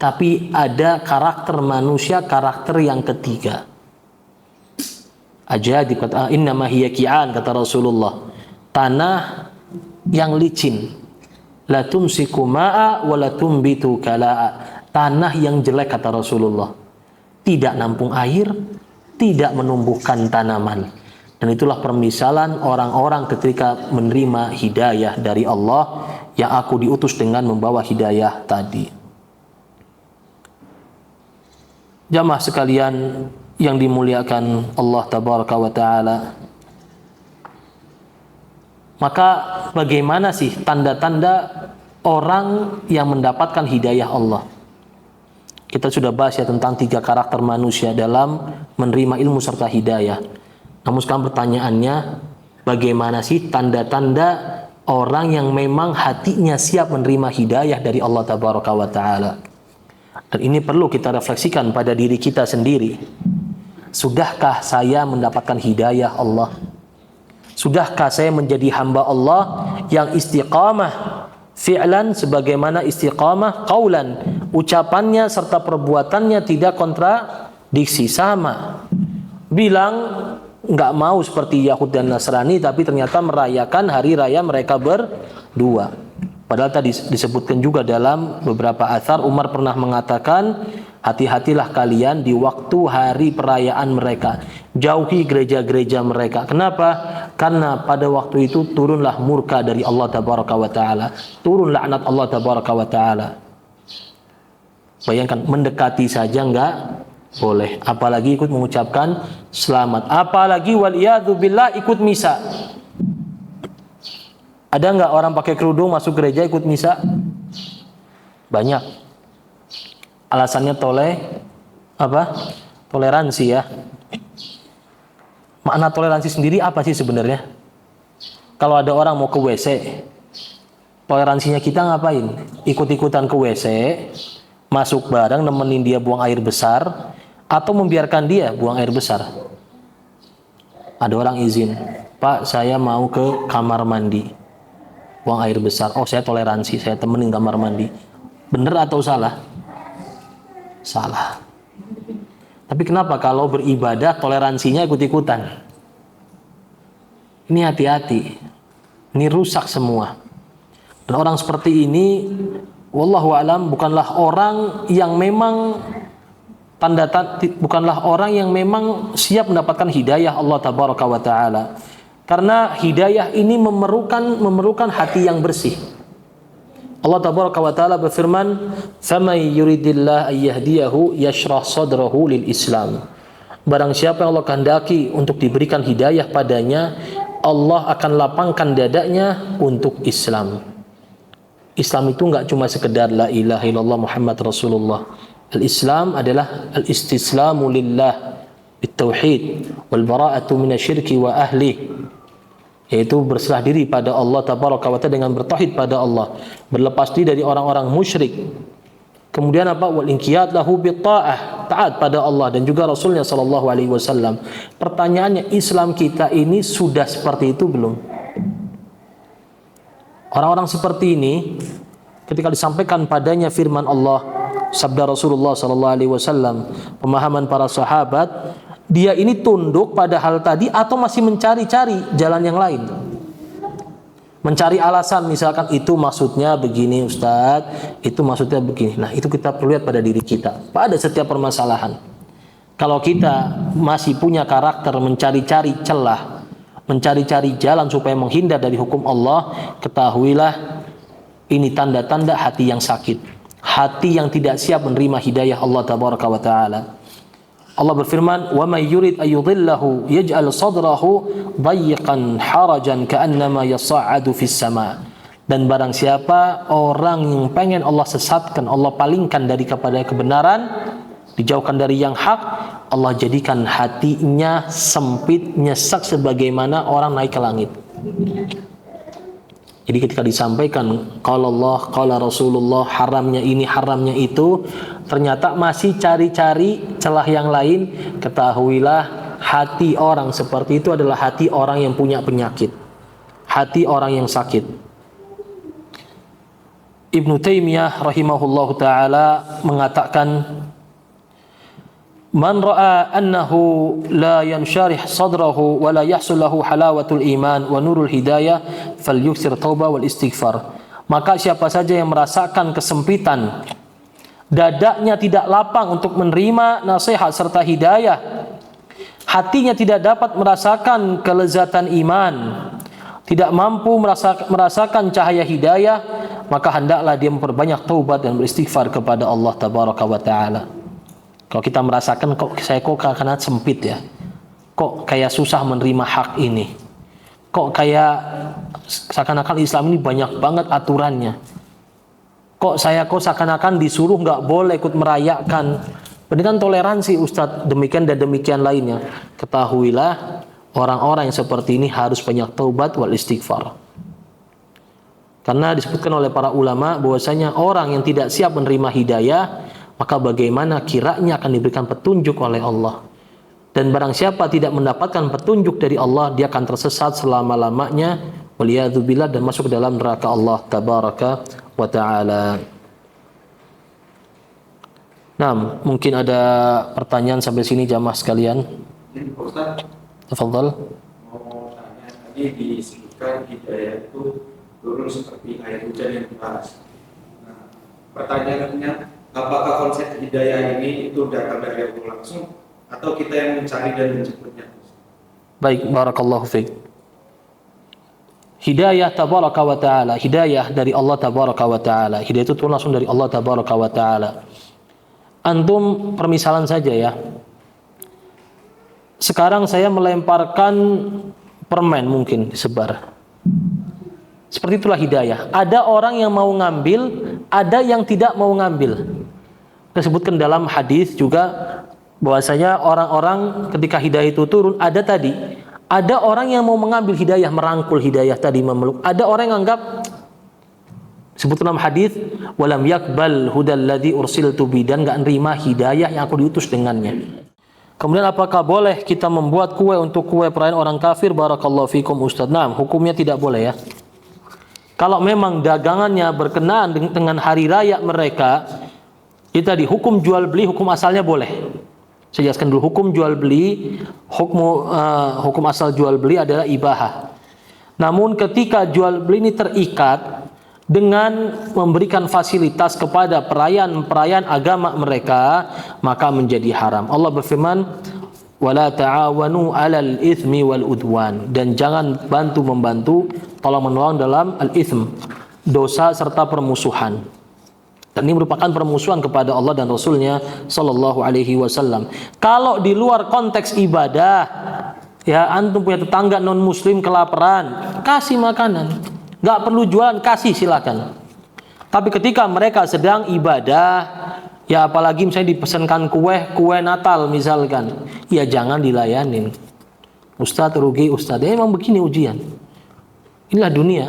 Tapi ada karakter manusia, karakter yang ketiga. Ajadib, kata innama hiya ki'an, kata Rasulullah, tanah yang licin, la tumsiku ma'a wa la tumbitu kala'a, tanah yang jelek, kata Rasulullah, tidak nampung air, tidak menumbuhkan tanaman. Dan itulah permisalan orang-orang ketika menerima hidayah dari Allah, yang aku diutus dengan membawa hidayah tadi. Jamaah sekalian yang dimuliakan Allah tabaraka wa ta'ala, maka bagaimana sih tanda-tanda orang yang mendapatkan hidayah Allah? Kita sudah bahas ya tentang 3 karakter manusia dalam menerima ilmu serta hidayah. Namun sekarang pertanyaannya, bagaimana sih tanda-tanda orang yang memang hatinya siap menerima hidayah dari Allah tabaraka wa ta'ala? Dan ini perlu kita refleksikan pada diri kita sendiri. Sudahkah saya mendapatkan hidayah Allah? Sudahkah saya menjadi hamba Allah yang istiqamah fi'lan sebagaimana istiqamah qaulan, ucapannya serta perbuatannya tidak kontradiksi, sama. Bilang nggak mau seperti Yahudi dan Nasrani, tapi ternyata merayakan hari raya mereka berdua. Padahal tadi disebutkan juga dalam beberapa atsar, Umar pernah mengatakan, hati-hatilah kalian di waktu hari perayaan mereka, jauhi gereja-gereja mereka. Kenapa? Karena pada waktu itu turunlah murka dari Allah tabaraka wa ta'ala, turun laknat Allah tabaraka wa ta'ala. Bayangkan, mendekati saja enggak boleh, apalagi ikut mengucapkan selamat, apalagi waliyadu billah ikut misa. Ada enggak orang pakai kerudung masuk gereja ikut misa? Banyak. Alasannya toleransi ya. Makna toleransi sendiri apa sih sebenarnya? Kalau ada orang mau ke WC, toleransinya kita ngapain? Ikut-ikutan ke WC, masuk bareng nemenin dia buang air besar, atau membiarkan dia buang air besar? Ada orang izin, Pak, saya mau ke kamar mandi, buang air besar. Oh, saya toleransi, saya temenin kamar mandi. Bener atau salah? Salah. Tapi kenapa kalau beribadah toleransinya ikut-ikutan? Ini hati-hati. Ini rusak semua. Dan orang seperti ini, wallahu alam, bukanlah orang yang memang bukanlah orang yang memang siap mendapatkan hidayah Allah tabaraka wa taala. Karena hidayah ini memerlukan hati yang bersih. Allah tabaraka wa taala berfirman, "Faman yuridillahu an yahdiyahu yashrah sadrahu lil Islam." Barang siapa yang Allah kehendaki untuk diberikan hidayah padanya, Allah akan lapangkan dadanya untuk Islam. Islam itu enggak cuma sekedar la ilaha illallah Muhammad Rasulullah. Al-Islam adalah al-istislamu lillah bitauhid wal bara'atu minasyirki wa ahli, yaitu berserah diri pada Allah tabaraka wa taala dengan bertauhid pada Allah, berlepas diri dari orang-orang musyrik. Kemudian apa? Wal inqiyad lahu bitta'ah, taat pada Allah dan juga Rasulnya sallallahu alaihi wasallam. Pertanyaannya, Islam kita ini sudah seperti itu belum? Orang-orang seperti ini ketika disampaikan padanya firman Allah, sabda Rasulullah sallallahu alaihi wasallam, pemahaman para sahabat, dia ini tunduk pada hal tadi atau masih mencari-cari jalan yang lain? Mencari alasan, misalkan itu maksudnya begini Ustadz, itu maksudnya begini. Nah, itu kita perlu lihat pada diri kita, pada setiap permasalahan. Kalau kita masih punya karakter mencari-cari celah, mencari-cari jalan supaya menghindar dari hukum Allah, ketahuilah ini tanda-tanda hati yang sakit, hati yang tidak siap menerima hidayah Allah tabaraka wa taala. Allah berfirman, "Wa may yurid ayyudhillahu yaj'al sadrahu dayyqan harajan ka'annama yas'adu fis sama." Dan barang siapa orang yang pengen Allah sesatkan, Allah palingkan dari kepada kebenaran, dijauhkan dari yang hak, Allah jadikan hatinya sempit, nyesek sebagaimana orang naik ke langit. Jadi ketika disampaikan qala Allah, qala Rasulullah, haramnya ini, haramnya itu, ternyata masih cari-cari celah yang lain, ketahuilah hati orang seperti itu adalah hati orang yang punya penyakit, hati orang yang sakit. Ibnu Taimiyah rahimahullahu taala mengatakan, "Man ra'a annahu la yansyarih sadrahu wa la yahsul lahu halawatul iman wa nurul hidayah falyuksir taubah wal istighfar." Maka siapa saja yang merasakan kesempitan, dadanya tidak lapang untuk menerima nasihat serta hidayah, hatinya tidak dapat merasakan kelezatan iman, tidak mampu merasakan cahaya hidayah, maka hendaklah dia memperbanyak taubat dan beristighfar kepada Allah tabaraka wa taala. Kalau kita merasakan kok karena sempit ya, kok kayak susah menerima hak ini, kok kayak seakan-akan Islam ini banyak banget aturannya, kok seakan-akan disuruh nggak boleh ikut merayakan, pendidikan toleransi Ustadz, demikian dan demikian lainnya. Ketahuilah orang-orang yang seperti ini harus banyak taubat wal istighfar. Karena disebutkan oleh para ulama bahwasanya orang yang tidak siap menerima hidayah, maka bagaimana kiranya akan diberikan petunjuk oleh Allah. Dan barang siapa tidak mendapatkan petunjuk dari Allah, dia akan tersesat selama-lamanya, waliyadzubillah, dan masuk ke dalam neraka Allah tabaraka wa ta'ala. Nah, mungkin ada pertanyaan sampai sini jamaah sekalian. Ustaz, Tafadhal. mau tanya, tadi disebutkan hidayah itu turun seperti air hujan yang deras. Nah, pertanyaannya, apakah konsep hidayah ini itu datang dari Allah langsung atau kita yang mencari dan menjemputnya? Baik, barakallahu fiik. Hidayah tabaraka wa ta'ala, hidayah dari Allah tabaraka wa ta'ala. Hidayah itu turun langsung dari Allah tabaraka wa ta'ala. Antum permisalan saja ya. Sekarang saya melemparkan permen mungkin disebar. Seperti itulah hidayah. Ada orang yang mau ngambil, ada yang tidak mau ngambil. Disebutkan dalam hadis juga bahwasanya orang-orang ketika hidayah itu turun, ada orang yang mau mengambil hidayah, merangkul hidayah tadi, memeluk. Ada orang yang anggap, disebutkan dalam hadis, walam yakbal hudal ladzi ursiltu bi, dan enggak nerima hidayah yang aku diutus dengannya. Kemudian apakah boleh kita membuat kue untuk kue perayaan orang kafir? Barakallahu fikum Ustaz. Nah, hukumnya tidak boleh ya. Kalau memang dagangannya berkenaan dengan hari raya mereka, itu tadi hukum jual beli, hukum asalnya boleh. Saya jelaskan dulu hukum jual beli, hukum asal jual beli adalah ibahah. Namun ketika jual beli ini terikat dengan memberikan fasilitas kepada perayaan agama mereka, maka menjadi haram. Allah berfirman, "Wala ta'awanu 'alal itsmi wal udwan." Dan jangan bantu-membantu, tolong-menolong dalam al-itsm, dosa serta permusuhan. Dan ini merupakan permusuhan kepada Allah dan Rasulnya sallallahu alaihi wasallam. Kalau di luar konteks ibadah, ya antum punya tetangga non muslim kelaparan, kasih makanan. Nggak perlu jualan, kasih silakan. Tapi ketika mereka sedang ibadah, ya apalagi misalnya dipesankan kue Natal misalkan, ya jangan dilayanin. Ustadz rugi, Ustadz. Ya memang begini ujian. Inilah dunia.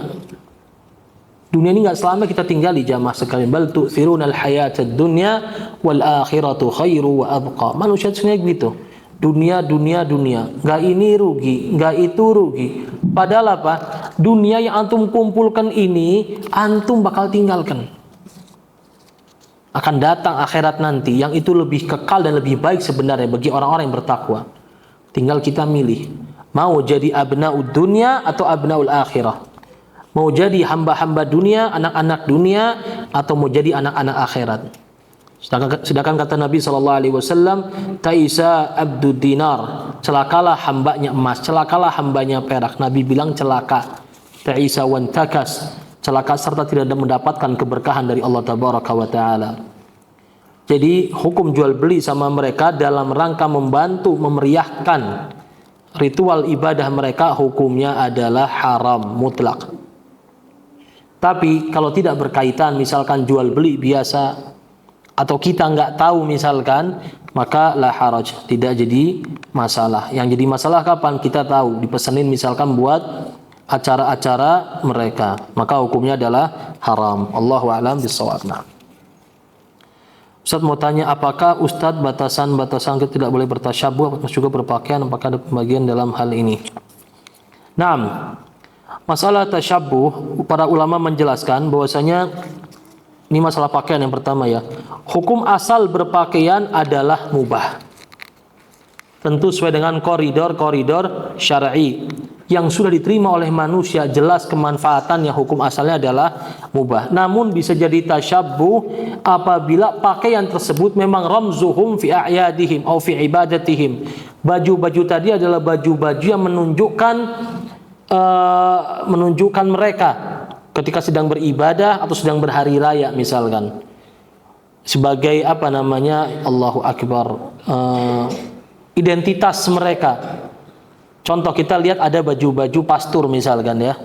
Dunia ini nggak selama kita tinggali jamaah sekalian. Bal tu'thirunal hayatad dunya wal akhiratu khairu wa abqa. Manusia sebenarnya gitu. Dunia. Nggak ini rugi, nggak itu rugi. Padahal apa? Dunia yang antum kumpulkan ini, antum bakal tinggalkan. Akan datang akhirat nanti, yang itu lebih kekal dan lebih baik sebenarnya bagi orang-orang yang bertakwa. Tinggal kita milih. Mau jadi abna'ud dunya atau abna'ul akhirah. Mau jadi hamba-hamba dunia, anak-anak dunia, atau mau jadi anak-anak akhirat. Sedangkan kata Nabi SAW, Taisa abdud dinar, celakalah hambanya emas, celakalah hambanya perak. Nabi bilang celaka. Taisa wan takas, celaka serta tidak mendapatkan keberkahan dari Allah Tabaraka wa Ta'ala. Jadi hukum jual beli sama mereka dalam rangka membantu memeriahkan ritual ibadah mereka, hukumnya adalah haram mutlak. Tapi kalau tidak berkaitan, misalkan jual beli biasa, atau kita nggak tahu misalkan, maka la haraj, tidak jadi masalah. Yang jadi masalah kapan? Kita tahu, dipesanin misalkan buat acara-acara mereka, maka hukumnya adalah haram. Allahu a'lam bishawab. Ustaz mau tanya, apakah Ustaz batasan-batasan kita tidak boleh bertasyabuh atau juga berpakaian, apakah ada pembagian dalam hal ini? Naam. Masalah tasyabuh, para ulama menjelaskan bahwasanya ini masalah pakaian yang pertama ya. Hukum asal berpakaian adalah mubah. Tentu sesuai dengan koridor syar'i yang sudah diterima oleh manusia, jelas kemanfaatannya, hukum asalnya adalah mubah. Namun bisa jadi tasyabbuh apabila pakaian tersebut memang ramzuhum fi a'yadihim atau fi ibadatihim. Baju-baju tadi adalah baju-baju yang menunjukkan mereka ketika sedang beribadah atau sedang berhari raya misalkan, sebagai Allahu Akbar, identitas mereka. Contoh, kita lihat ada baju-baju pastur misalkan ya,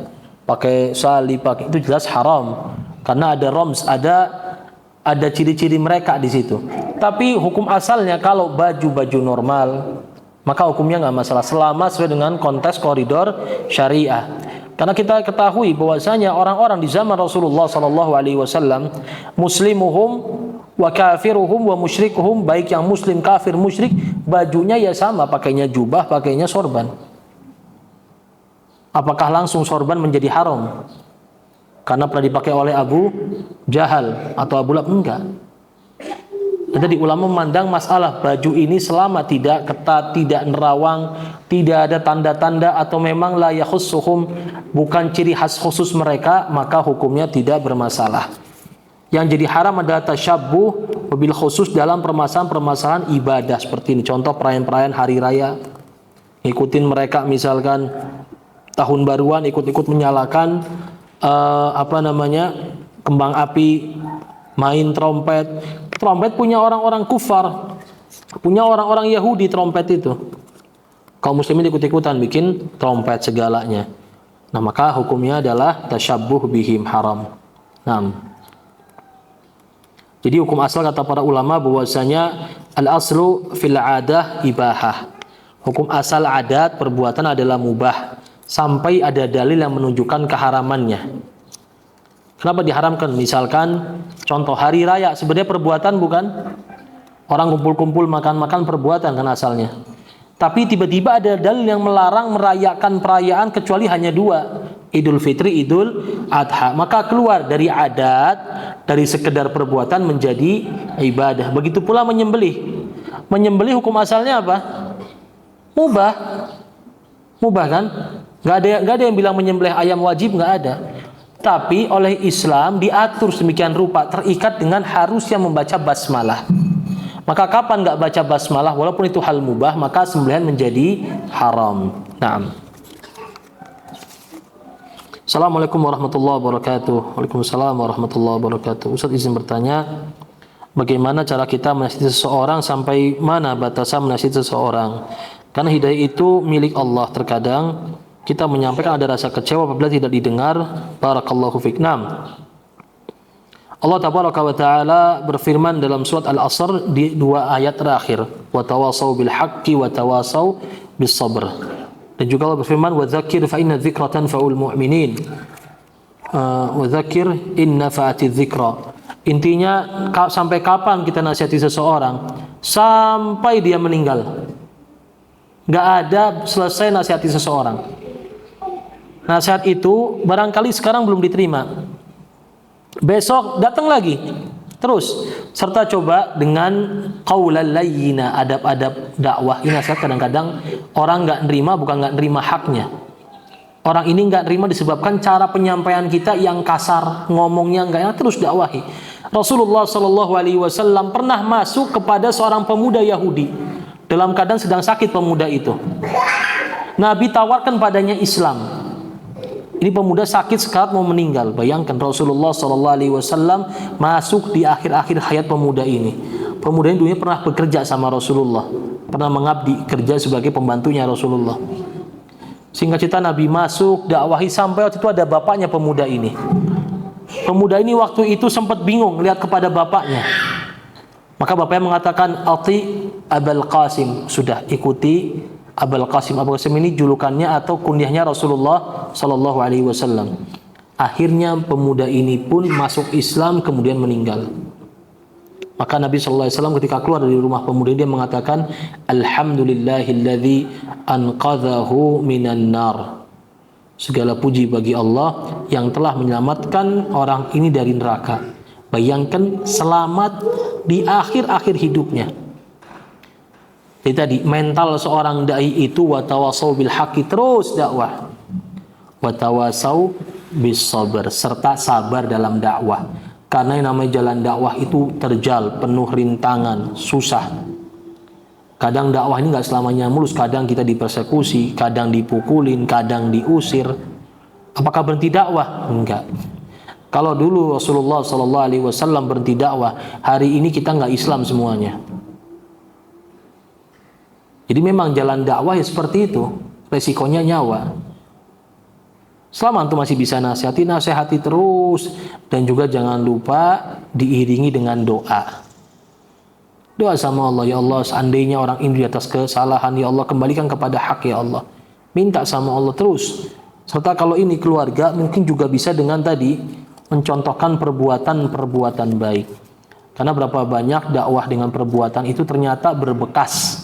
pakai salib, pakai, itu jelas haram karena ada roms, ada ciri-ciri mereka di situ. Tapi hukum asalnya kalau baju-baju normal, maka hukumnya nggak masalah selama sesuai dengan konteks koridor syariah. Karena kita ketahui bahwasanya orang-orang di zaman Rasulullah SAW, muslimuhum wa kafiruhum wa musyrikuhum, baik yang muslim, kafir, musyrik, bajunya ya sama, pakainya jubah, pakainya sorban. Apakah langsung sorban menjadi haram karena pernah dipakai oleh Abu Jahal atau Abu Lahab? Enggak. Jadi ulama memandang masalah baju ini selama tidak ketat, tidak nerawang, tidak ada tanda-tanda atau memang la yakhussuhum, bukan ciri khas khusus mereka, maka hukumnya tidak bermasalah. Yang jadi haram adalah tasyabbuh wabil khusus dalam permasalahan-permasalahan ibadah seperti ini. Contoh perayaan-perayaan hari raya, ikutin mereka misalkan tahun baruan, ikut-ikut menyalakan kembang api, main trompet. Trompet punya orang-orang kufar, punya orang-orang Yahudi trompet itu. Kaum muslimin ikut-ikutan bikin trompet segalanya. Nah, maka hukumnya adalah tasyabbuh bihim haram. Nah, jadi hukum asal kata para ulama bahwasanya al-aslu fil adah ibahah. Hukum asal adat perbuatan adalah mubah sampai ada dalil yang menunjukkan keharamannya. Kenapa diharamkan? Misalkan contoh hari raya, sebenarnya perbuatan bukan? Orang kumpul-kumpul makan-makan perbuatan kan asalnya. Tapi tiba-tiba ada dalil yang melarang merayakan perayaan kecuali hanya dua, Idul Fitri, Idul Adha. Maka keluar dari adat, dari sekedar perbuatan menjadi ibadah. Begitu pula menyembelih. Menyembelih hukum asalnya apa? Mubah. Mubah kan? Gak ada yang bilang menyembelih ayam wajib, gak ada. Tapi oleh Islam diatur sedemikian rupa, terikat dengan harusnya membaca basmalah. Maka kapan nggak baca basmalah, walaupun itu hal mubah, maka sembelihan menjadi haram. Naam. Assalamualaikum warahmatullahi wabarakatuh. Waalaikumsalam warahmatullahi wabarakatuh. Ustaz izin bertanya, bagaimana cara kita menasihati seseorang, sampai mana batasan menasihati seseorang? Karena hidayah itu milik Allah. Terkadang kita menyampaikan ada rasa kecewa apabila tidak didengar. Barakallahu fiik. Naam. Allah tabaraka wa taala berfirman dalam surat Al-Asr di dua ayat terakhir, wa tawasau bil haqqi wa tawasau bis sabr. Dan juga Allah berfirman, wa dzakir fa inna dzikra tanfa'ul mu'minin. Wa dzakir in nafa'ati dzikra. Intinya sampai kapan kita nasihati seseorang? Sampai dia meninggal. Enggak ada selesai nasihati seseorang. Nasihat itu barangkali sekarang belum diterima, besok datang lagi terus, serta coba dengan qaulal layyina, adab-adab dakwah. Ini nasihat kadang-kadang orang nggak nerima, bukan nggak nerima haknya. Orang ini nggak nerima disebabkan cara penyampaian kita yang kasar, ngomongnya nggak enak, terus dakwahi. Rasulullah Shallallahu Alaihi Wasallam pernah masuk kepada seorang pemuda Yahudi dalam keadaan sedang sakit. Pemuda itu, Nabi tawarkan padanya Islam. Ini pemuda sakit sekali mau meninggal. Bayangkan Rasulullah SAW masuk di akhir-akhir hayat pemuda ini. Pemuda ini dulunya pernah bekerja sama Rasulullah, pernah mengabdi, kerja sebagai pembantunya Rasulullah. Singkat cerita Nabi masuk, dakwahi, sampai waktu itu ada bapaknya pemuda ini. Pemuda ini waktu itu sempat bingung lihat kepada bapaknya. Maka bapaknya mengatakan, Ati Abul Qasim, sudah ikuti Abul Qasim. Abul Qasim ini julukannya atau kunyahnya Rasulullah Sallallahu Alaihi Wasallam. Akhirnya pemuda ini pun masuk Islam, kemudian meninggal. Maka Nabi Sallallahu Alaihi Wasallam ketika keluar dari rumah pemuda dia mengatakan, Alhamdulillahilladzi anqadhahu minan nar. Segala puji bagi Allah yang telah menyelamatkan orang ini dari neraka. Bayangkan, selamat di akhir-akhir hidupnya. Jadi tadi mental seorang dai itu watawasau bil haqqi, terus dakwah, watawasau bis sabr, serta sabar dalam dakwah. Karena yang namanya jalan dakwah itu terjal, penuh rintangan, susah. Kadang dakwah ini nggak selamanya mulus, kadang kita dipersekusi, kadang dipukulin, kadang diusir. Apakah berhenti dakwah? Enggak. Kalau dulu Rasulullah SAW berhenti dakwah, hari ini kita nggak Islam semuanya. Jadi memang jalan dakwah ya seperti itu, resikonya nyawa. Selama antum masih bisa nasihati terus, dan juga jangan lupa diiringi dengan doa. Doa sama Allah, ya Allah, seandainya orang ini di atas kesalahan, ya Allah kembalikan kepada hak, ya Allah. Minta sama Allah terus. Serta kalau ini keluarga, mungkin juga bisa dengan tadi mencontohkan perbuatan-perbuatan baik. Karena berapa banyak dakwah dengan perbuatan itu ternyata berbekas.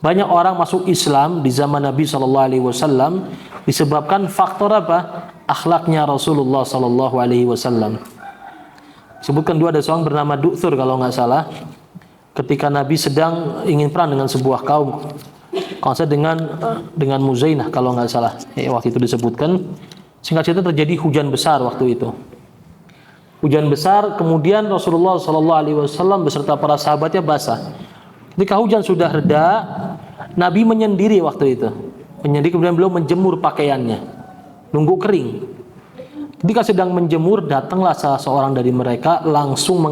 Banyak orang masuk Islam di zaman Nabi SAW disebabkan faktor apa? Akhlaknya Rasulullah SAW. Sebutkan dua, ada seorang bernama Du'thur kalau nggak salah. Ketika Nabi sedang ingin perang dengan sebuah kaum, kalau saya dengan Muzainah kalau nggak salah, waktu itu disebutkan. Singkat cerita terjadi hujan besar waktu itu. Hujan besar, kemudian Rasulullah SAW beserta para sahabatnya basah. Ketika hujan sudah reda, Nabi menyendiri waktu itu. Menyendiri, kemudian beliau menjemur pakaiannya, nunggu kering. Ketika sedang menjemur, datanglah salah seorang dari mereka langsung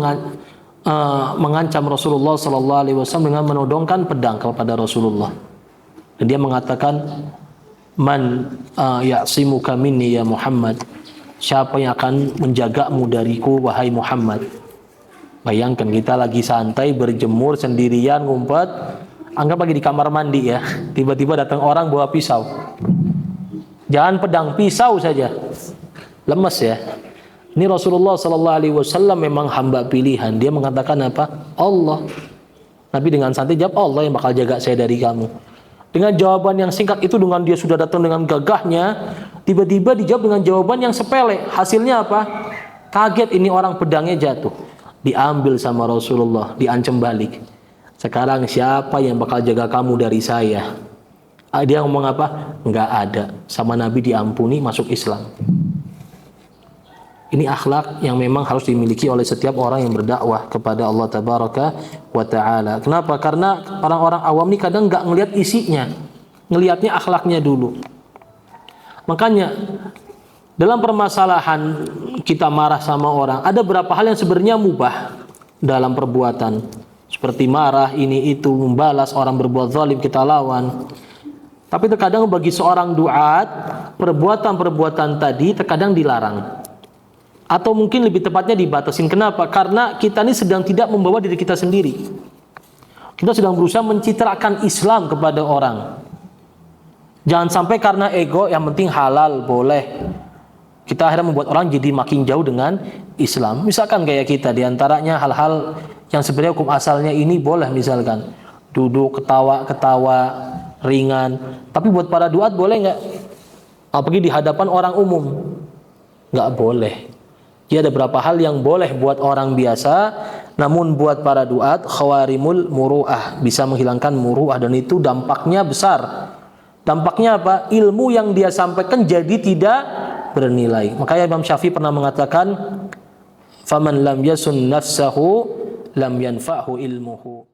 mengancam Rasulullah SAW dengan menodongkan pedang kepada Rasulullah. Dan dia mengatakan, Man ya'simuka minni ya Muhammad. Siapa yang akan menjagamu dariku wahai Muhammad? Bayangkan kita lagi santai berjemur sendirian, ngumpet, anggap lagi di kamar mandi ya. Tiba-tiba datang orang bawa pisau. Jangan pedang, pisau saja. Lemes ya. Ini Rasulullah SAW memang hamba pilihan. Dia mengatakan apa? Allah. Nabi dengan santai jawab, Allah yang bakal jaga saya dari kamu. Dengan jawaban yang singkat itu, dengan dia sudah datang dengan gagahnya, tiba-tiba dijawab dengan jawaban yang sepele. Hasilnya apa? Kaget, ini orang pedangnya jatuh. Diambil sama Rasulullah, diancam balik. Sekarang siapa yang bakal jaga kamu dari saya? Dia ngomong apa? Enggak ada. Sama Nabi diampuni, masuk Islam. Ini akhlak yang memang harus dimiliki oleh setiap orang yang berdakwah kepada Allah Tabaraka wa Ta'ala. Kenapa? Karena orang-orang awam ini kadang nggak ngelihat isinya, ngelihatnya akhlaknya dulu. Makanya dalam permasalahan kita marah sama orang, ada beberapa hal yang sebenarnya mubah dalam perbuatan. Seperti marah, ini itu, membalas orang berbuat zalim, kita lawan. Tapi terkadang bagi seorang duat, perbuatan-perbuatan tadi terkadang dilarang. Atau mungkin lebih tepatnya dibatasin. Kenapa? Karena kita ini sedang tidak membawa diri kita sendiri. Kita sedang berusaha mencitrakan Islam kepada orang. Jangan sampai karena ego, yang penting halal, boleh. Kita akhirnya membuat orang jadi makin jauh dengan Islam. Misalkan kayak kita, diantaranya hal-hal yang sebenarnya hukum asalnya ini boleh, misalkan duduk, ketawa-ketawa, ringan. Tapi buat para duat boleh nggak? Apalagi di hadapan orang umum. Nggak boleh. Jadi ada beberapa hal yang boleh buat orang biasa, namun buat para duat khawarimul muru'ah, bisa menghilangkan muru'ah, dan itu dampaknya besar. Dampaknya apa? Ilmu yang dia sampaikan jadi tidak bernilai. Makanya Imam Syafi'i pernah mengatakan, faman lam yasun nafsahu lam yanfa'hu ilmuhu.